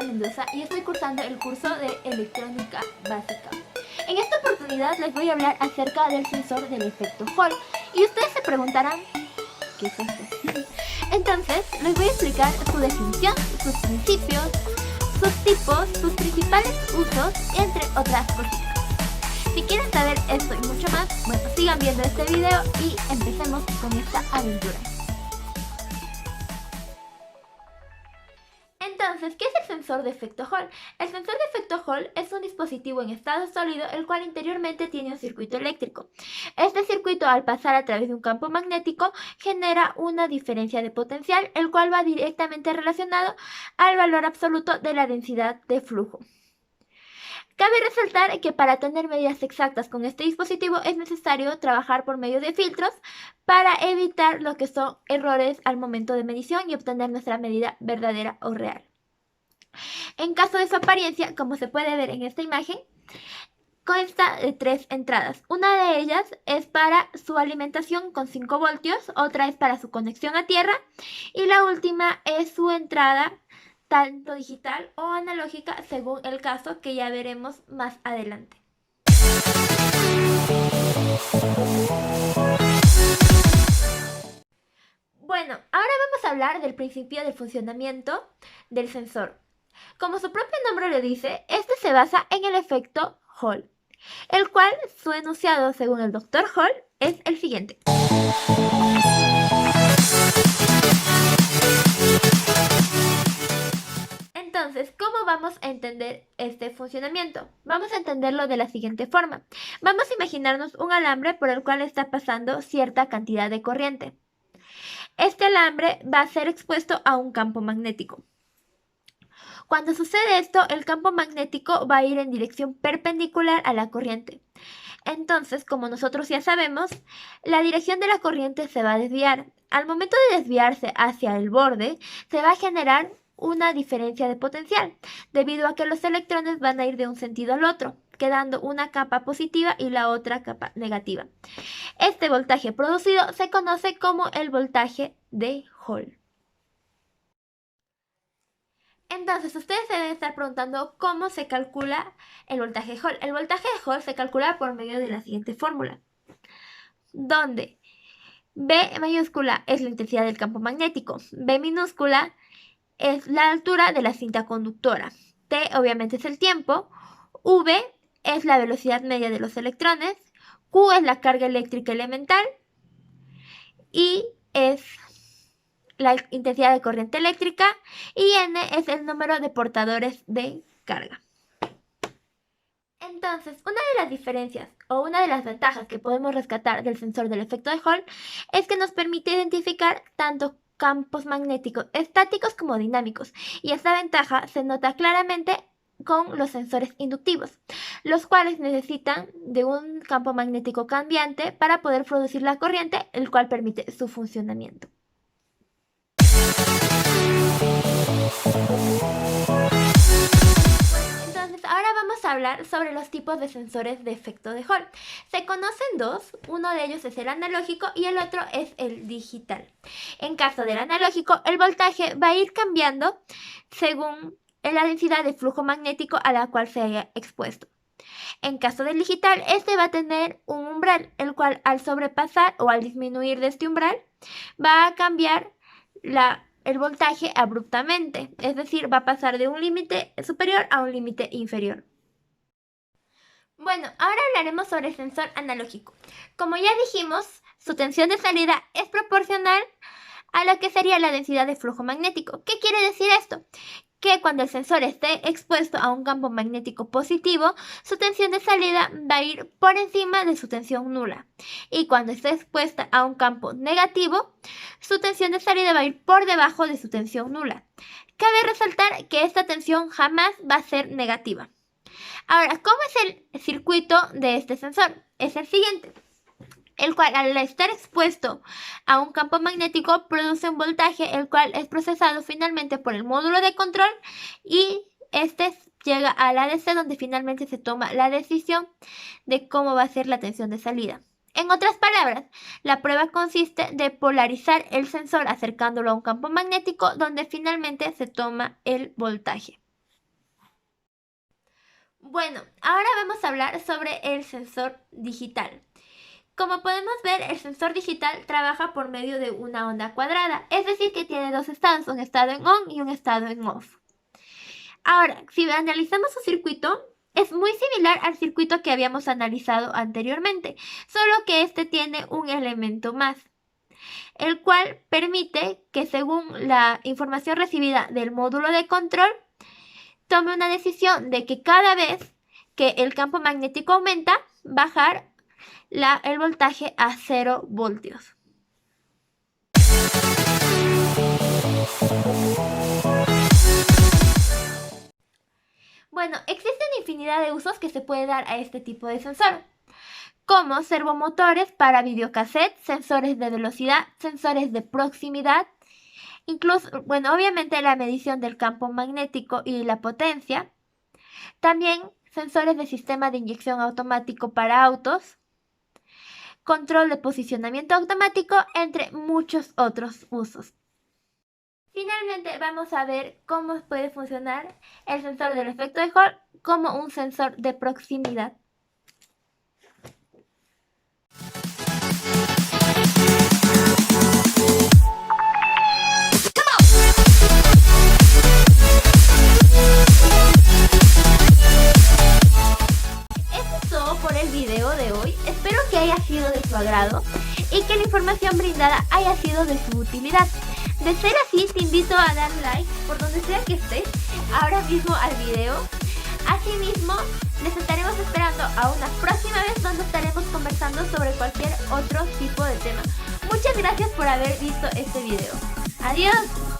Mendoza y estoy cursando el curso de Electrónica Básica. En esta oportunidad les voy a hablar acerca del sensor del efecto Hall y ustedes se preguntarán, ¿qué es esto? Entonces, les voy a explicar su definición, sus principios, sus tipos, sus principales usos, entre otras cositas. Si quieren saber esto y mucho más, bueno, sigan viendo este video y empecemos con esta aventura. Entonces, ¿qué es el sensor de efecto Hall? El sensor de efecto Hall es un dispositivo en estado sólido el cual interiormente tiene un circuito eléctrico. Este circuito, al pasar a través de un campo magnético, genera una diferencia de potencial, el cual va directamente relacionado al valor absoluto de la densidad de flujo. Cabe resaltar que para tener medidas exactas con este dispositivo es necesario trabajar por medio de filtros para evitar lo que son errores al momento de medición y obtener nuestra medida verdadera o real. En caso de su apariencia, como se puede ver en esta imagen, consta de 3 entradas. Una de ellas es para su alimentación con 5 voltios, otra es para su conexión a tierra y la última es su entrada tanto digital o analógica según el caso, que ya veremos más adelante. Bueno, ahora vamos a hablar del principio del funcionamiento del sensor. Como su propio nombre lo dice, este se basa en el efecto Hall, el cual su enunciado según el Dr. Hall es el siguiente. Entonces, ¿cómo vamos a entender este funcionamiento? Vamos a entenderlo de la siguiente forma. Vamos a imaginarnos un alambre por el cual está pasando cierta cantidad de corriente. Este alambre va a ser expuesto a un campo magnético. Cuando sucede esto, el campo magnético va a ir en dirección perpendicular a la corriente. Entonces, como nosotros ya sabemos, la dirección de la corriente se va a desviar. Al momento de desviarse hacia el borde, se va a generar una diferencia de potencial, debido a que los electrones van a ir de un sentido al otro, quedando una capa positiva y la otra capa negativa. Este voltaje producido se conoce como el voltaje de Hall. Entonces, ustedes se deben estar preguntando cómo se calcula el voltaje de Hall. El voltaje de Hall se calcula por medio de la siguiente fórmula, donde B mayúscula es la intensidad del campo magnético, B minúscula es la altura de la cinta conductora, T obviamente es el tiempo, V es la velocidad media de los electrones, Q es la carga eléctrica elemental y es la intensidad de corriente eléctrica y N es el número de portadores de carga. Entonces, una de las diferencias o una de las ventajas que podemos rescatar del sensor del efecto de Hall es que nos permite identificar tanto campos magnéticos estáticos como dinámicos, y esta ventaja se nota claramente con los sensores inductivos, los cuales necesitan de un campo magnético cambiante para poder producir la corriente, el cual permite su funcionamiento. Entonces, ahora vamos a hablar sobre los tipos de sensores de efecto de Hall. Se conocen dos, uno de ellos es el analógico y el otro es el digital. En caso del analógico, el voltaje va a ir cambiando según la densidad de flujo magnético a la cual se haya expuesto. En caso del digital, este va a tener un umbral, el cual al sobrepasar o al disminuir de este umbral, va a cambiar el voltaje abruptamente, es decir, va a pasar de un límite superior a un límite inferior. Bueno, ahora hablaremos sobre el sensor analógico. Como ya dijimos, su tensión de salida es proporcional a lo que sería la densidad de flujo magnético. ¿Qué quiere decir esto? Que cuando el sensor esté expuesto a un campo magnético positivo, su tensión de salida va a ir por encima de su tensión nula. Y cuando esté expuesta a un campo negativo, su tensión de salida va a ir por debajo de su tensión nula. Cabe resaltar que esta tensión jamás va a ser negativa. Ahora, ¿cómo es el circuito de este sensor? Es el siguiente, el cual al estar expuesto a un campo magnético produce un voltaje, el cual es procesado finalmente por el módulo de control y este llega a la ADC, donde finalmente se toma la decisión de cómo va a ser la tensión de salida. En otras palabras, la prueba consiste de polarizar el sensor acercándolo a un campo magnético donde finalmente se toma el voltaje. Bueno, ahora vamos a hablar sobre el sensor digital. Como podemos ver, el sensor digital trabaja por medio de una onda cuadrada, es decir, que tiene dos estados, un estado en on y un estado en off. Ahora, si analizamos su circuito, es muy similar al circuito que habíamos analizado anteriormente, solo que este tiene un elemento más, el cual permite que según la información recibida del módulo de control, tome una decisión de que cada vez que el campo magnético aumenta, bajar el voltaje a 0 voltios. Bueno, existen infinidad de usos que se puede dar a este tipo de sensor, como servomotores para videocassettes, sensores de velocidad, sensores de proximidad, incluso, bueno, obviamente la medición del campo magnético y la potencia, también sensores de sistema de inyección automático para autos, control de posicionamiento automático, entre muchos otros usos. Finalmente vamos a ver cómo puede funcionar el sensor del efecto de Hall como un sensor de proximidad. Eso es todo por el video de hoy. Espero que haya sido de su agrado y que la información brindada haya sido de su utilidad. De ser así, te invito a dar like por donde sea que estés ahora mismo al video. Asimismo, les estaremos esperando a una próxima vez donde estaremos conversando sobre cualquier otro tipo de tema. Muchas gracias por haber visto este video. Adiós.